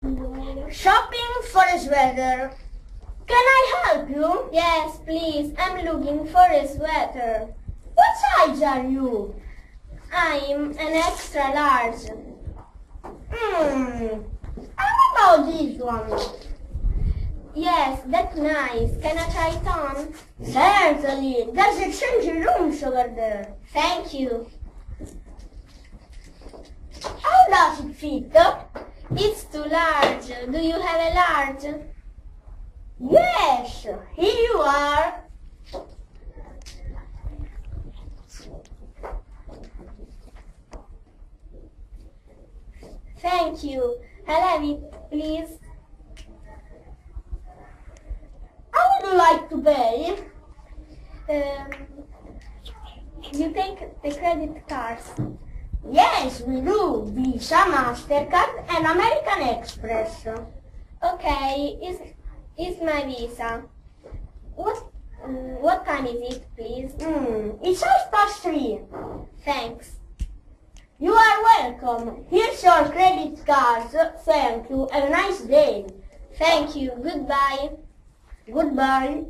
Shopping for a sweater. Can I help you? Yes, please. I'm looking for a sweater. What size are you? I'm an extra large. How about this one? Yes, that's nice. Can I try it on? Certainly. There's a changing rooms over there. Thank you. How does it fit? It's too large. Do you have a large? Yes, here you are. Thank you. I'll have it, please. How would you like to pay? You take the credit cards. Yes, we do. Visa, MasterCard and American Express. Okay, is my visa. What time is it, please? It's 3:30. Thanks. You are welcome. Here's your credit card. Thank you. Have a nice day. Thank you. Goodbye. Goodbye.